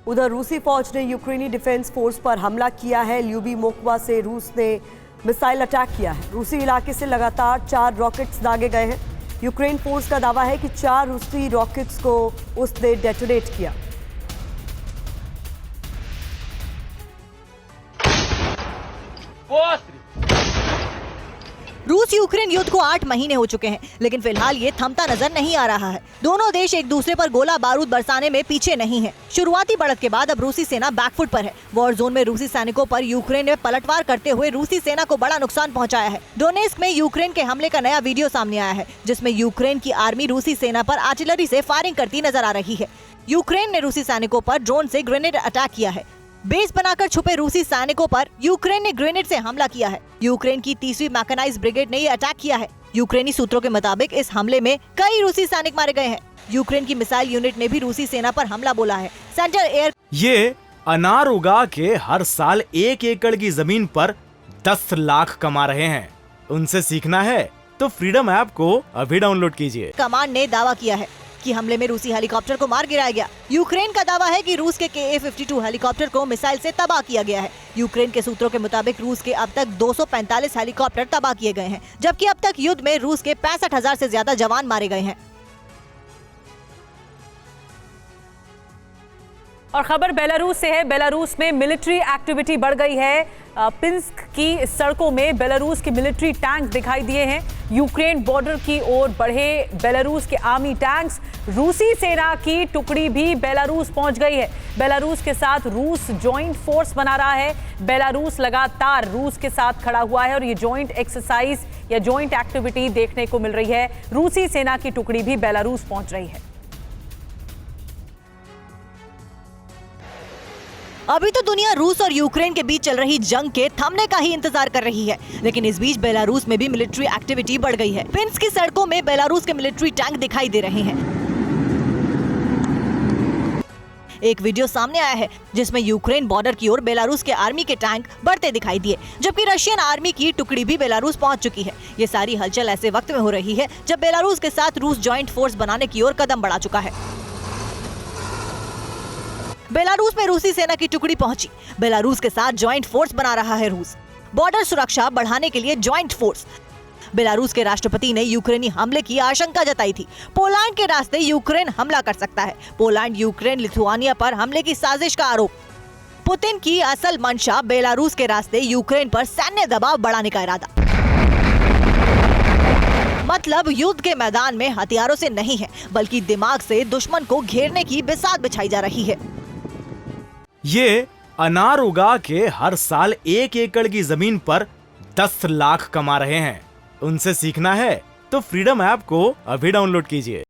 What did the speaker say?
उधर रूसी फौज ने यूक्रेनी डिफेंस फोर्स पर हमला किया है। ल्यूबी मोकवा से रूस ने मिसाइल अटैक किया है। रूसी इलाके से लगातार 4 रॉकेट्स दागे गए हैं। यूक्रेन फोर्स का दावा है कि 4 रूसी रॉकेट्स को उसने डेटोनेट किया। रूस यूक्रेन युद्ध को 8 महीने हो चुके हैं, लेकिन फिलहाल ये थमता नजर नहीं आ रहा है। दोनों देश एक दूसरे पर गोला बारूद बरसाने में पीछे नहीं है। शुरुआती बढ़त के बाद अब रूसी सेना बैकफुट पर है। वॉर जोन में रूसी सैनिकों पर यूक्रेन ने पलटवार करते हुए रूसी सेना को बड़ा नुकसान पहुंचाया है। डोनेस्क में यूक्रेन के हमले का नया वीडियो सामने आया है, जिसमें यूक्रेन की आर्मी रूसी सेना पर आर्टिलरी से फायरिंग करती नजर आ रही है। यूक्रेन ने रूसी सैनिकों पर ड्रोन से ग्रेनेड अटैक किया है। बेस बनाकर छुपे रूसी सैनिकों पर यूक्रेन ने ग्रेनेड से हमला किया है। यूक्रेन की 30वीं मैकेनाइज्ड ब्रिगेड ने ये अटैक किया है। यूक्रेनी सूत्रों के मुताबिक इस हमले में कई रूसी सैनिक मारे गए हैं। यूक्रेन की मिसाइल यूनिट ने भी रूसी सेना पर हमला बोला है। सेंटर एयर ये अनार उगा के हर साल 1 एकड़ की जमीन पर 10 लाख कमा रहे हैं। उनसे सीखना है तो फ्रीडम ऐप को अभी डाउनलोड कीजिए। कमांड ने दावा किया है कि हमले में रूसी हेलीकॉप्टर को मार गिराया गया। यूक्रेन का दावा है कि रूस के KA-52 हेलीकॉप्टर को मिसाइल से तबाह किया गया है। यूक्रेन के सूत्रों के मुताबिक रूस के अब तक 245 हेलीकॉप्टर तबाह किए गए हैं, जबकि अब तक युद्ध में रूस के 65,000 से ज्यादा जवान मारे गए हैं। और खबर बेलारूस से है। बेलारूस में मिलिट्री एक्टिविटी बढ़ गई है। पिंस्क की सड़कों में बेलारूस के मिलिट्री टैंक दिखाई दिए हैं। यूक्रेन बॉर्डर की ओर बढ़े बेलारूस के आर्मी टैंक्स। रूसी सेना की टुकड़ी भी बेलारूस पहुंच गई है। बेलारूस के साथ रूस जॉइंट फोर्स बना रहा है। बेलारूस लगातार रूस के साथ खड़ा हुआ है और ये जॉइंट एक्सरसाइज या जॉइंट एक्टिविटी देखने को मिल रही है। रूसी सेना की टुकड़ी भी बेलारूस पहुंच रही है। अभी तो दुनिया रूस और यूक्रेन के बीच चल रही जंग के थमने का ही इंतजार कर रही है, लेकिन इस बीच बेलारूस में भी मिलिट्री एक्टिविटी बढ़ गई है। पिंस्क की सड़कों में बेलारूस के मिलिट्री टैंक दिखाई दे रहे हैं। एक वीडियो सामने आया है जिसमें यूक्रेन बॉर्डर की ओर बेलारूस के आर्मी के टैंक बढ़ते दिखाई दिए, जबकि रशियन आर्मी की टुकड़ी भी बेलारूस पहुंच चुकी है। ये सारी हलचल ऐसे वक्त में हो रही है जब बेलारूस के साथ रूस जॉइंट फोर्स बनाने की ओर कदम बढ़ा चुका है। बेलारूस में रूसी सेना की टुकड़ी पहुंची। बेलारूस के साथ जॉइंट फोर्स बना रहा है रूस। बॉर्डर सुरक्षा बढ़ाने के लिए जॉइंट फोर्स। बेलारूस के राष्ट्रपति ने यूक्रेनी हमले की आशंका जताई थी। पोलैंड के रास्ते यूक्रेन हमला कर सकता है। पोलैंड यूक्रेन लिथुआनिया पर हमले की साजिश का आरोप। पुतिन की असल मंशा बेलारूस के रास्ते यूक्रेन पर सैन्य दबाव बढ़ाने का इरादा। मतलब युद्ध के मैदान में हथियारों से नहीं है, बल्कि दिमाग से दुश्मन को घेरने की बिसात बिछाई जा रही है। ये अनार उगा के हर साल 1 एकड़ की जमीन पर 10 लाख कमा रहे हैं। उनसे सीखना है तो फ्रीडम ऐप को अभी डाउनलोड कीजिए।